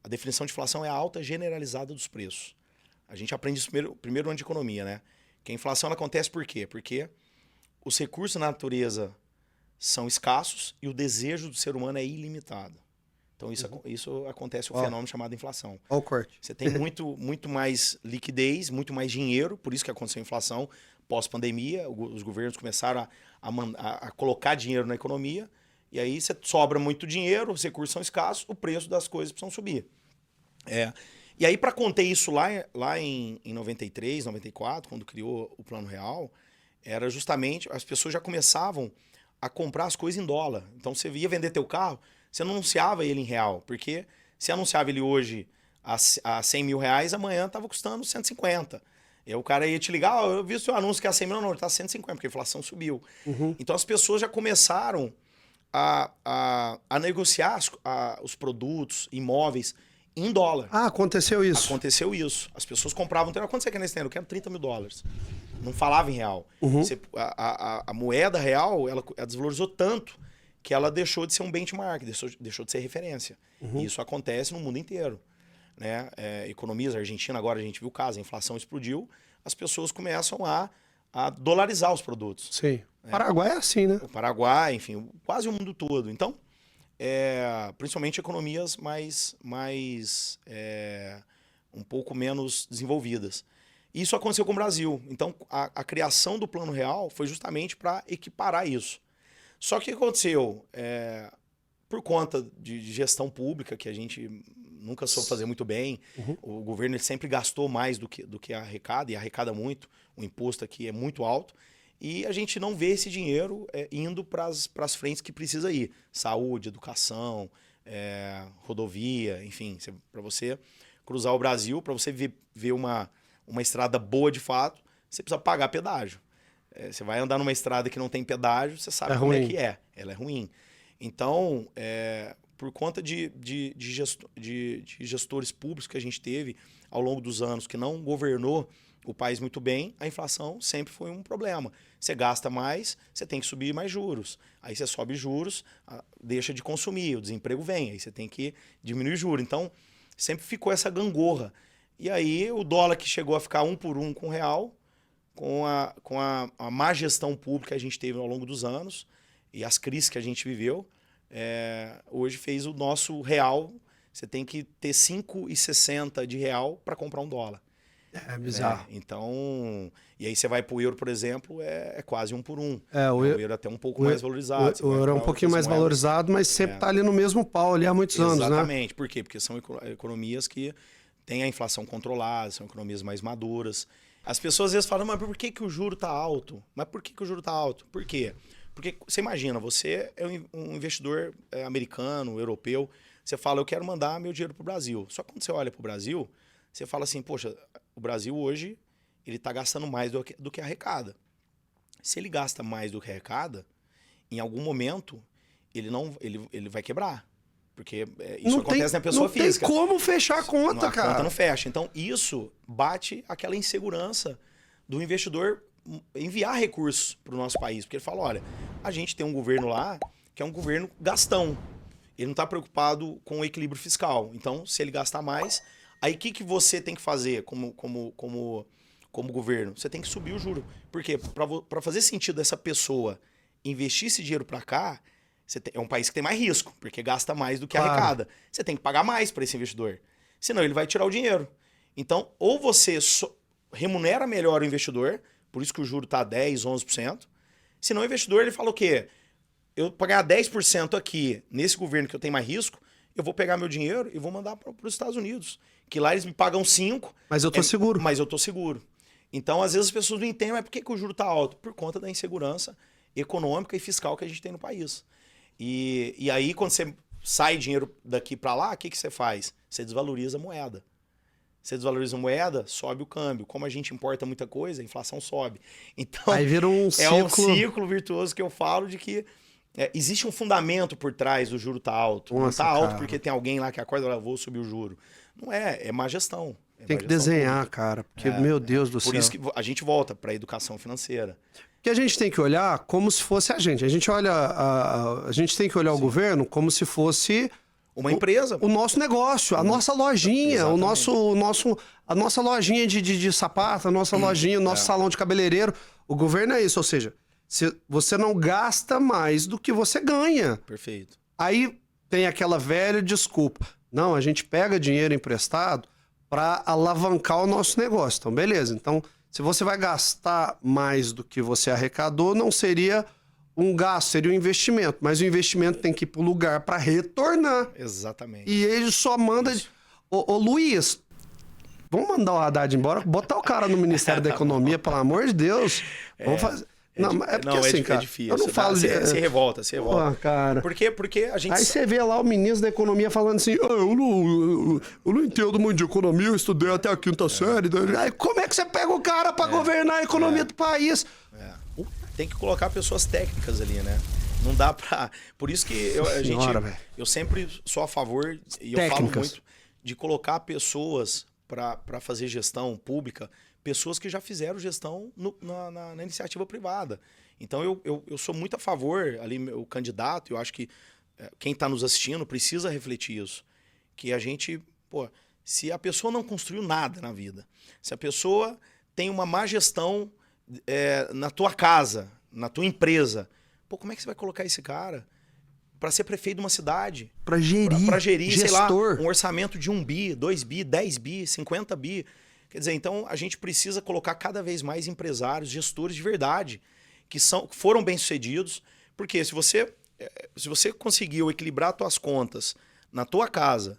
A definição de inflação é a alta generalizada dos preços. A gente aprende isso primeiro ano de economia, né? Que a inflação ela acontece por quê? Porque os recursos da natureza são escassos e o desejo do ser humano é ilimitado. Então isso acontece, o fenômeno chamado inflação. Olha o corte. Você tem muito mais liquidez, muito mais dinheiro, por isso que aconteceu a inflação pós-pandemia. Os governos começaram a colocar dinheiro na economia, e aí você sobra muito dinheiro, os recursos são escassos, o preço das coisas precisam subir. E aí, para conter isso lá em 93, 94, quando criou o Plano Real, era justamente, as pessoas já começavam a comprar as coisas em dólar. Então você ia vender teu carro, você não anunciava ele em real, porque se anunciava ele hoje a R$100 mil, amanhã estava custando 150. E aí o cara ia te ligar, eu vi o seu anúncio que é 100 mil, não, ele está 150, porque a inflação subiu. Então as pessoas já começaram a negociar os produtos, imóveis, em dólar. Ah, aconteceu isso. Aconteceu isso. As pessoas compravam... Quanto você quer nesse dinheiro? Eu quero $30 mil. Não falava em real. A moeda real, ela desvalorizou tanto que ela deixou de ser um benchmark, deixou de ser referência. E isso acontece no mundo inteiro. Né? Economias, a Argentina, agora a gente viu o caso, a inflação explodiu, as pessoas começam a dolarizar os produtos. Sim. O Paraguai é assim, né? O Paraguai, enfim, quase o mundo todo. Então, principalmente economias mais um pouco menos desenvolvidas. Isso aconteceu com o Brasil. Então, a criação do Plano Real foi justamente para equiparar isso. Só que o que aconteceu? Por conta de gestão pública, que a gente nunca soube fazer muito bem, o governo ele sempre gastou mais do que arrecada, e arrecada muito, o imposto aqui é muito alto, e a gente não vê esse dinheiro indo para as frentes que precisa ir. Saúde, educação, rodovia, enfim, para você cruzar o Brasil, para você ver uma estrada boa de fato, você precisa pagar pedágio. Você vai andar numa estrada que não tem pedágio, você sabe como é que é. Ela é ruim. Então, por conta de gestores públicos que a gente teve ao longo dos anos, que não governou o país muito bem, a inflação sempre foi um problema. Você gasta mais, você tem que subir mais juros. Aí você sobe juros, deixa de consumir, o desemprego vem, aí você tem que diminuir juros. Então, sempre ficou essa gangorra. E aí o dólar que chegou a ficar 1 por 1 com o real, com a má gestão pública que a gente teve ao longo dos anos e as crises que a gente viveu, hoje fez o nosso real, você tem que ter 5,60 de real para comprar um dólar. É bizarro. Então, e aí você vai para o euro, por exemplo, é quase 1 por 1. O euro é até um pouco mais valorizado. O euro é um pouquinho mais valorizado, mas sempre está ali no mesmo pau ali há muitos anos, né? Exatamente. Por quê? Porque são economias que têm a inflação controlada, são economias mais maduras. As pessoas às vezes falam, mas por que o juro está alto? Mas por que o juro está alto? Por quê? Porque você imagina, você é um investidor americano, europeu, você fala, eu quero mandar meu dinheiro para o Brasil. Só que quando você olha para o Brasil, você fala assim, poxa, o Brasil hoje ele está gastando mais do que arrecada. Se ele gasta mais do que arrecada, em algum momento ele vai quebrar. Porque isso acontece na pessoa física. Não tem como fechar a conta, cara. A conta não fecha. Então, isso bate aquela insegurança do investidor enviar recursos para o nosso país. Porque ele fala, olha, a gente tem um governo lá que é um governo gastão. Ele não está preocupado com o equilíbrio fiscal. Então, se ele gastar mais, aí o que você tem que fazer como governo? Você tem que subir o juro. Por quê? Para fazer sentido essa pessoa investir esse dinheiro para cá, é um país que tem mais risco, porque gasta mais do que arrecada. Você tem que pagar mais para esse investidor. Senão ele vai tirar o dinheiro. Então, ou você remunera melhor o investidor, por isso que o juro está 10%, 11%. Senão o investidor ele fala o quê? Eu pagar 10% aqui, nesse governo que eu tenho mais risco, eu vou pegar meu dinheiro e vou mandar para os Estados Unidos. Que lá eles me pagam 5%. Mas eu tô seguro. Mas eu tô seguro. Então, às vezes as pessoas não entendem, mas por que o juro está alto? Por conta da insegurança econômica e fiscal que a gente tem no país. E aí, quando você sai dinheiro daqui para lá, o que você faz? Você desvaloriza a moeda. Você desvaloriza a moeda, sobe o câmbio. Como a gente importa muita coisa, a inflação sobe. Então, aí vira um ciclo... É um ciclo virtuoso que eu falo de que existe um fundamento por trás do juro estar alto. Nossa, não está alto porque tem alguém lá que acorda e fala, vou subir o juro. Não é má gestão. Tem que desenhar, cara, porque, meu Deus do céu. Por isso que a gente volta para a educação financeira. Que a gente tem que olhar como se fosse a gente. A gente olha, a gente tem que olhar o governo como se fosse uma empresa. O nosso negócio, a nossa lojinha, a nossa lojinha de sapato, a nossa lojinha, o nosso salão de cabeleireiro. O governo é isso, ou seja, você não gasta mais do que você ganha. Perfeito. Aí tem aquela velha desculpa. Não, a gente pega dinheiro emprestado para alavancar o nosso negócio. Então, beleza. Então, se você vai gastar mais do que você arrecadou, não seria um gasto, seria um investimento. Mas o investimento tem que ir para o lugar para retornar. Exatamente. E ele só manda... Ô Luiz, vamos mandar o Haddad embora? Botar o cara no Ministério da Economia, pelo amor de Deus. Vamos fazer... Não, é porque assim, cara, difícil. Eu não falo de... Você revolta. Pô, cara. Porque a gente... Aí você vê lá o ministro da Economia falando assim, eu não entendo muito de economia, eu estudei até a 5ª série. Aí como é que você pega o cara pra governar a economia do país? Tem que colocar pessoas técnicas ali, né? Não dá pra... Por isso que eu sempre sou a favor, e eu falo muito, de colocar pessoas pra fazer gestão pública, pessoas que já fizeram gestão na iniciativa privada. Então, eu sou muito a favor, ali, o candidato, eu acho que quem está nos assistindo precisa refletir isso. Que a gente, se a pessoa não construiu nada na vida, se a pessoa tem uma má gestão na tua casa, na tua empresa, como é que você vai colocar esse cara para ser prefeito de uma cidade? Para gerir, sei lá, um orçamento de 1 bi, 2 bi, 10 bi, 50 bi. Quer dizer, então a gente precisa colocar cada vez mais empresários, gestores de verdade, que foram bem-sucedidos, porque se você conseguiu equilibrar suas contas na tua casa,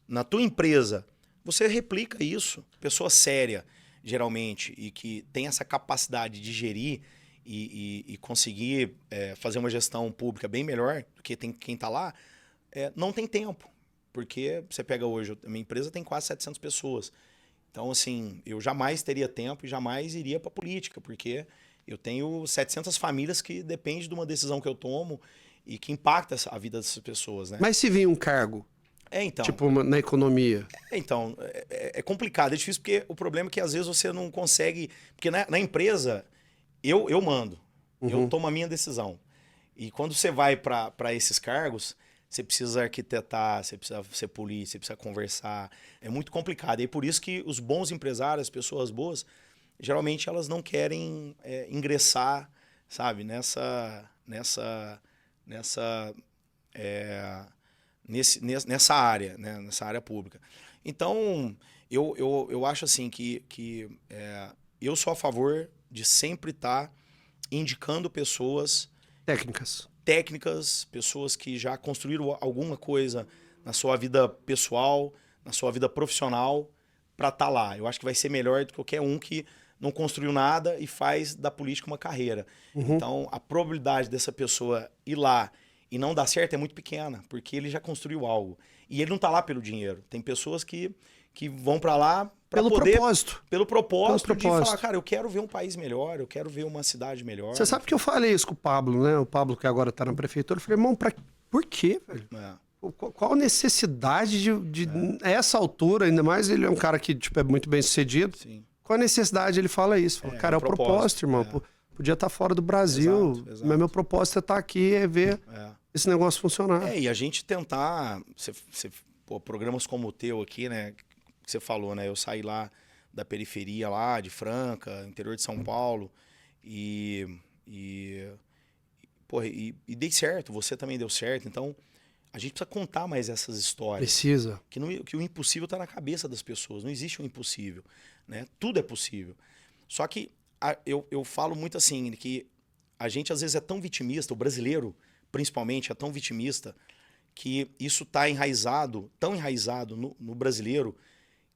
na tua empresa, você replica isso. Pessoa séria, geralmente, e que tem essa capacidade de gerir e conseguir fazer uma gestão pública bem melhor do que quem está lá, não tem tempo. Porque você pega hoje, a minha empresa tem quase 700 pessoas. Então, assim, eu jamais teria tempo e jamais iria para a política, porque eu tenho 700 famílias que dependem de uma decisão que eu tomo e que impacta a vida dessas pessoas, né? Mas se vir um cargo, então, tipo na economia? Então, é complicado, é difícil, porque o problema é que às vezes você não consegue... Porque na empresa, eu mando, eu tomo a minha decisão. E quando você vai para esses cargos... Você precisa arquitetar, você precisa ser polícia, você precisa conversar. É muito complicado. E é por isso que os bons empresários, as pessoas boas, geralmente elas não querem ingressar, sabe, nessa área, né? Nessa área pública. Então, eu acho assim que eu sou a favor de sempre estar indicando pessoas... técnicas, pessoas que já construíram alguma coisa na sua vida pessoal, na sua vida profissional, para estar lá. Eu acho que vai ser melhor do que qualquer um que não construiu nada e faz da política uma carreira. Então, a probabilidade dessa pessoa ir lá e não dar certo é muito pequena, porque ele já construiu algo. E ele não está lá pelo dinheiro. Tem pessoas que vão para lá pelo propósito. Pelo propósito de falar, cara, eu quero ver um país melhor, eu quero ver uma cidade melhor. Você sabe que eu falei isso com o Pablo, né? O Pablo que agora tá na prefeitura. Eu falei, irmão, por quê, velho? Qual a necessidade de essa altura, ainda mais ele é um cara que tipo, é muito bem sucedido. Sim. Qual a necessidade? Ele fala isso. Fala, cara, é o propósito, irmão. Podia estar fora do Brasil, exato. mas meu propósito é estar aqui, é ver esse negócio funcionar. E a gente tentar... programas como o teu aqui, né? Que você falou, né? Eu saí lá da periferia, lá de Franca, interior de São Paulo, e dei certo. Você também deu certo. Então, a gente precisa contar mais essas histórias. Precisa. Que o impossível está na cabeça das pessoas. Não existe um impossível, né? Tudo é possível. Só que eu falo muito assim, que a gente às vezes é tão vitimista, o brasileiro principalmente é tão vitimista, que isso está tão enraizado no brasileiro,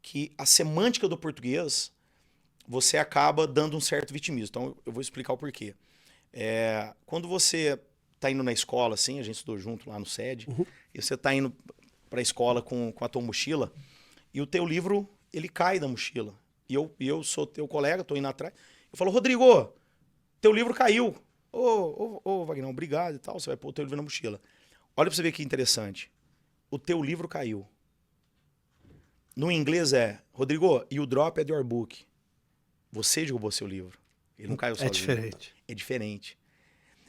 que a semântica do português, você acaba dando um certo vitimismo. Então, eu vou explicar o porquê. Quando você está indo na escola, assim, a gente estudou junto lá no SED, e você está indo para a escola com a tua mochila, e o teu livro, ele cai da mochila. E eu sou teu colega, estou indo atrás. Eu falo, Rodrigo, teu livro caiu. Ô, Wagner, obrigado e tal, você vai pôr o teu livro na mochila. Olha pra você ver que interessante. O teu livro caiu. No inglês Rodrigo, you dropped your book. Você derrubou seu livro. Ele não caiu sozinho. É diferente. É diferente.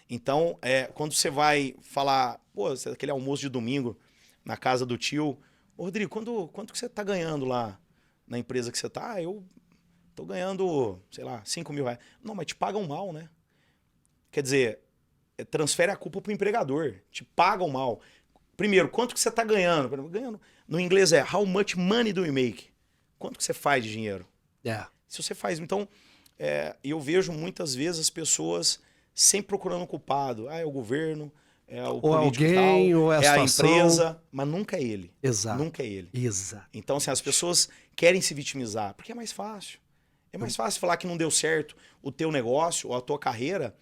Então, quando você vai falar, aquele almoço de domingo na casa do tio, ô Rodrigo, quanto que você tá ganhando lá na empresa que você tá? Eu tô ganhando, sei lá, 5 mil reais. Não, mas te pagam mal, né? Quer dizer, transfere a culpa pro empregador. Te pagam mal. Primeiro, quanto que você está ganhando? No inglês how much money do you make? Quanto que você faz de dinheiro? Se você faz... Então, eu vejo muitas vezes as pessoas sempre procurando um culpado. É o governo, é o político alguém, tal, ou é a empresa. Mas nunca é ele. Exato. Nunca é ele. Exato. Então, assim, as pessoas querem se vitimizar. Porque é mais fácil. É mais fácil falar que não deu certo o teu negócio ou a tua carreira,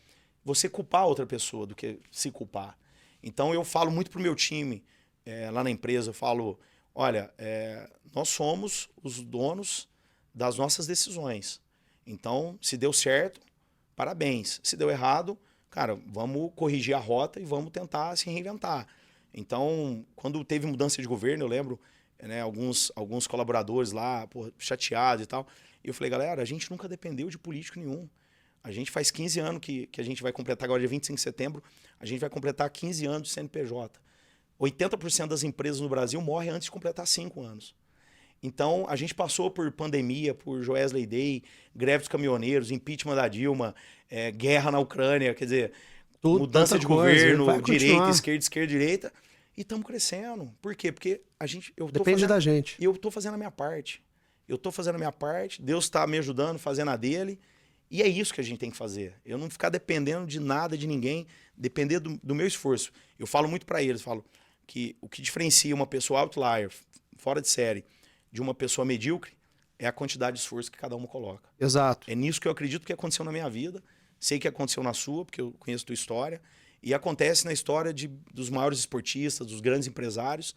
você culpar outra pessoa do que se culpar. Então, eu falo muito pro meu time, lá na empresa, eu falo, olha, nós somos os donos das nossas decisões. Então, se deu certo, parabéns. Se deu errado, cara, vamos corrigir a rota e vamos tentar se reinventar. Então, quando teve mudança de governo, eu lembro, né, alguns colaboradores lá, chateados e tal, e eu falei, galera, a gente nunca dependeu de político nenhum. A gente faz 15 anos que a gente vai completar, agora dia 25 de setembro, a gente vai completar 15 anos de CNPJ. 80% das empresas no Brasil morrem antes de completar 5 anos. Então, a gente passou por pandemia, por Joesley Day, greve dos caminhoneiros, impeachment da Dilma, guerra na Ucrânia, quer dizer, mudança de governo, direita, esquerda, direita, e estamos crescendo. Por quê? Porque depende da gente. E eu estou fazendo a minha parte. Deus está me ajudando, fazendo a dele. E é isso que a gente tem que fazer. Eu não ficar dependendo de nada, de ninguém, depender do meu esforço. Eu falo muito para eles, falo que o que diferencia uma pessoa outlier, fora de série, de uma pessoa medíocre, é a quantidade de esforço que cada uma coloca. Exato. É nisso que eu acredito que aconteceu na minha vida, sei que aconteceu na sua, porque eu conheço a tua história, e acontece na história dos maiores esportistas, dos grandes empresários.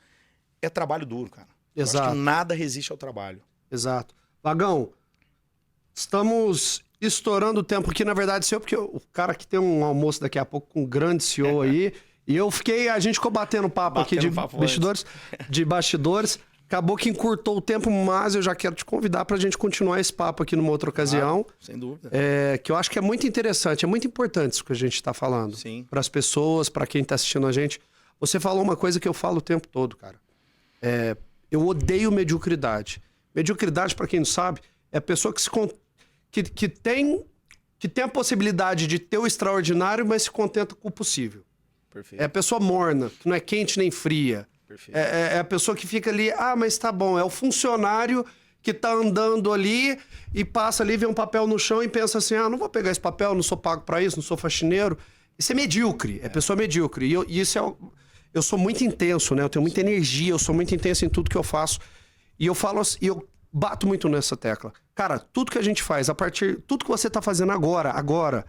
É trabalho duro, cara. Exato. Eu acho que nada resiste ao trabalho. Exato. Vagão, estamos estourando o tempo aqui, na verdade, seu, porque o cara que tem um almoço daqui a pouco com um grande CEO aí, e a gente ficou batendo papo aqui de bastidores, acabou que encurtou o tempo, mas eu já quero te convidar pra gente continuar esse papo aqui numa outra ocasião. Sem dúvida. Que eu acho que é muito interessante, é muito importante isso que a gente tá falando. Sim. Para as pessoas, para quem tá assistindo a gente. Você falou uma coisa que eu falo o tempo todo, cara. Eu odeio mediocridade. Mediocridade, para quem não sabe, é a pessoa que tem a possibilidade de ter o extraordinário, mas se contenta com o possível. Perfeito. É a pessoa morna, que não é quente nem fria. Perfeito. É a pessoa que fica ali, mas tá bom, é o funcionário que tá andando ali e passa ali, vê um papel no chão e pensa assim, não vou pegar esse papel, não sou pago para isso, não sou faxineiro. Isso é medíocre, é pessoa medíocre. E isso eu sou muito intenso, né? Eu tenho muita energia, eu sou muito intenso em tudo que eu faço. E eu falo assim, eu bato muito nessa tecla. Cara, tudo que a gente faz, tudo que você tá fazendo agora,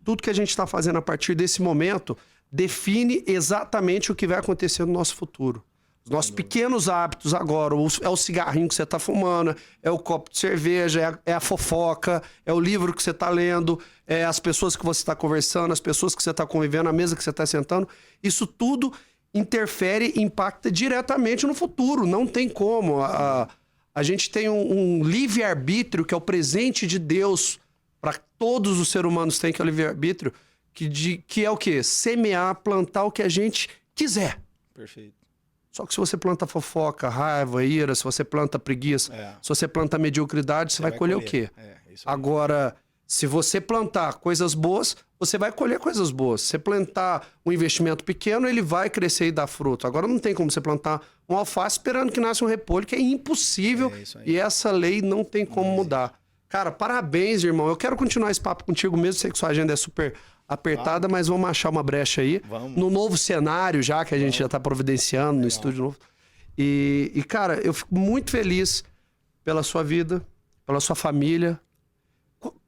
tudo que a gente tá fazendo a partir desse momento, define exatamente o que vai acontecer no nosso futuro. Os nossos pequenos hábitos agora, é o cigarrinho que você tá fumando, é o copo de cerveja, é a fofoca, é o livro que você tá lendo, é as pessoas que você tá conversando, as pessoas que você tá convivendo, a mesa que você tá sentando. Isso tudo interfere e impacta diretamente no futuro. Não tem como. A gente tem um livre-arbítrio, que é o presente de Deus para todos os seres humanos têm, que é o livre-arbítrio, que é o quê? Semear, plantar o que a gente quiser. Perfeito. Só que se você planta fofoca, raiva, ira, se você planta preguiça, se você planta mediocridade, você vai colher o quê? Isso aí. Agora, se você plantar coisas boas, você vai colher coisas boas. Se você plantar um investimento pequeno, ele vai crescer e dar fruto. Agora não tem como você plantar um alface esperando que nasça um repolho, que é impossível. Isso aí. E essa lei não tem como mudar. Cara, parabéns, irmão. Eu quero continuar esse papo contigo mesmo. Sei que sua agenda é super apertada, mas vamos achar uma brecha aí. Vamos. No novo cenário já, que a gente já tá providenciando, no estúdio novo. E, cara, eu fico muito feliz pela sua vida, pela sua família.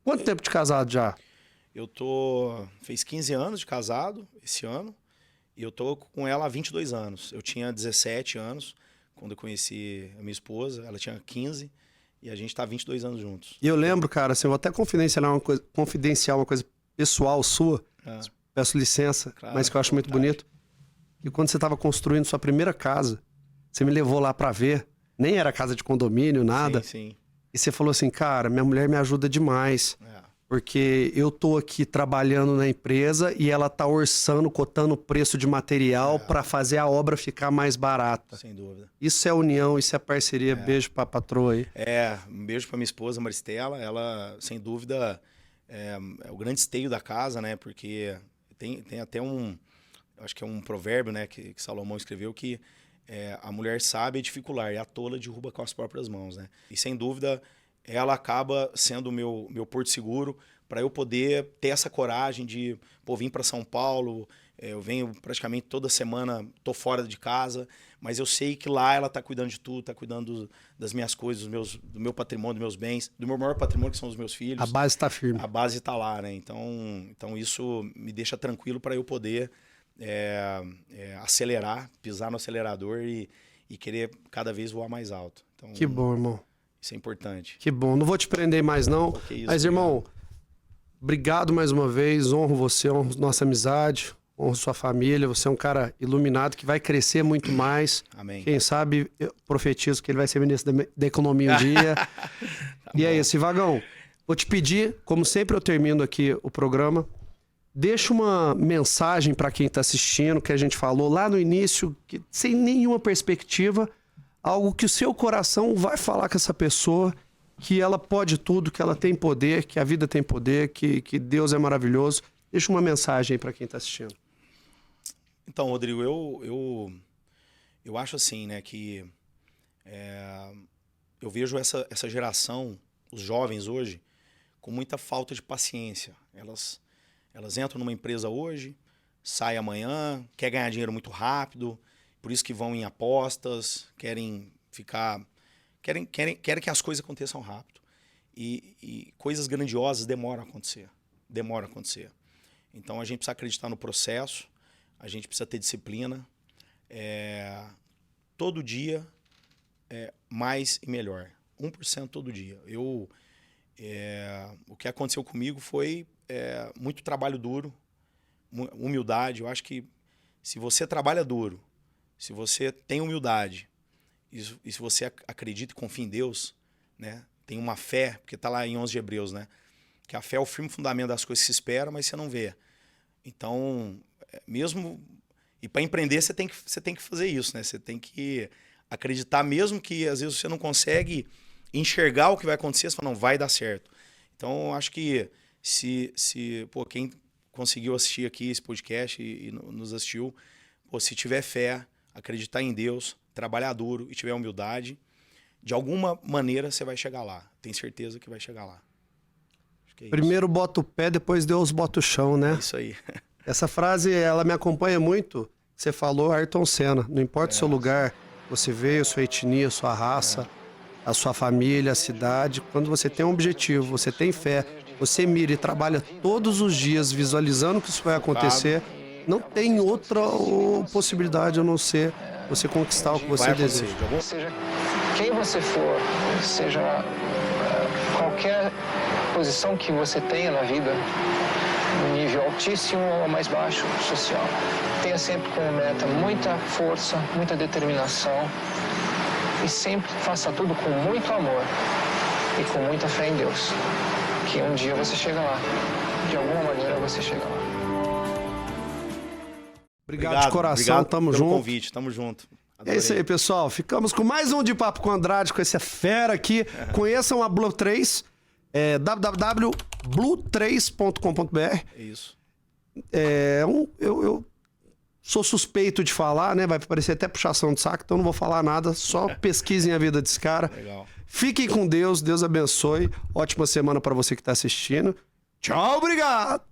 Quanto tempo de casado já? Fez 15 anos de casado esse ano. E eu tô com ela há 22 anos. Eu tinha 17 anos quando eu conheci a minha esposa. Ela tinha 15. E a gente tá há 22 anos juntos. E eu lembro, cara, assim, eu vou até confidenciar uma coisa pessoal sua. Peço licença, Claro, mas que eu acho muito bonito. Que quando você estava construindo sua primeira casa, você me levou lá para ver. Nem era casa de condomínio, nada. Sim. E você falou assim, cara, minha mulher me ajuda demais. Porque eu tô aqui trabalhando na empresa e ela tá orçando, cotando o preço de material para fazer a obra ficar mais barata. Sem dúvida. Isso é união, isso é parceria. Beijo pra patroa aí. Um beijo pra minha esposa, Maristela. Ela, sem dúvida, é o grande esteio da casa, né? Porque tem até acho que é um provérbio, né? Que Salomão escreveu que a mulher sábia é dificular e a tola derruba com as próprias mãos, né? E sem dúvida, ela acaba sendo o meu porto seguro para eu poder ter essa coragem de vir para São Paulo. Eu venho praticamente toda semana, tô fora de casa, mas eu sei que lá ela tá cuidando de tudo, tá cuidando das minhas coisas, do meu patrimônio, dos meus bens, do meu maior patrimônio, que são os meus filhos. A base tá firme. A base tá lá, né? Então isso me deixa tranquilo para eu poder acelerar, pisar no acelerador e querer cada vez voar mais alto. Então, que bom, irmão. Isso é importante. Que bom. Não vou te prender mais, não. Mas, irmão, obrigado mais uma vez. Honro você, honro nossa amizade, honro sua família. Você é um cara iluminado que vai crescer muito mais. Amém. Quem sabe, eu profetizo que ele vai ser ministro da Economia um dia. E é isso, Vagão. Vou te pedir, como sempre eu termino aqui o programa, deixa uma mensagem para quem está assistindo, que a gente falou lá no início, que, sem nenhuma perspectiva, algo que o seu coração vai falar com essa pessoa, que ela pode tudo, que ela tem poder, que a vida tem poder, que Deus é maravilhoso. Deixa uma mensagem aí para quem está assistindo. Então, Rodrigo, eu acho assim, né, que eu vejo essa geração, os jovens hoje, com muita falta de paciência. Elas entram numa empresa hoje, saem amanhã, quer ganhar dinheiro muito rápido, por isso que vão em apostas, querem que as coisas aconteçam rápido. E coisas grandiosas demoram a acontecer. Então a gente precisa acreditar no processo, a gente precisa ter disciplina. Todo dia mais e melhor. 1% todo dia. O que aconteceu comigo foi muito trabalho duro, humildade. Eu acho que se você trabalha duro, se você tem humildade e se você acredita e confia em Deus, né, tem uma fé, porque está lá em 11 de Hebreus, né, que a fé é o firme fundamento das coisas que se esperam, mas você não vê. Então, mesmo... E para empreender, você tem que fazer isso, né? Você tem que acreditar, mesmo que às vezes você não consegue enxergar o que vai acontecer, você fala, não, vai dar certo. Então, eu acho que quem conseguiu assistir aqui esse podcast e nos assistiu, se tiver fé, acreditar em Deus, trabalhar duro e tiver humildade, de alguma maneira você vai chegar lá. Tenho certeza que vai chegar lá. Acho que é Primeiro bota o pé, depois Deus bota o chão, né? isso aí. Essa frase, ela me acompanha muito. Você falou Ayrton Senna. Não importa o seu lugar, você veio, sua etnia, sua raça, a sua família, a cidade. Quando você tem um objetivo, você tem fé, você mira e trabalha todos os dias visualizando que isso vai acontecer, não tem outra possibilidade a não ser você conquistar o que você deseja. Seja quem você for, seja qualquer posição que você tenha na vida, um nível altíssimo ou mais baixo social. Tenha sempre como meta muita força, muita determinação e sempre faça tudo com muito amor e com muita fé em Deus, que um dia você chega lá. De alguma maneira você chega lá. Obrigado de coração, obrigado tamo pelo junto. convite, tamo junto. Adorei. É isso aí, pessoal. Ficamos com mais um de Papo com Andrade, com esse fera aqui. Conheçam a Blue 3, www.blue3.com.br. É isso. Eu sou suspeito de falar, né? Vai parecer até puxação de saco, então não vou falar nada. Só pesquisem a vida desse cara. Legal. Fiquem com Deus, Deus abençoe. Ótima semana pra você que tá assistindo. Tchau, obrigado!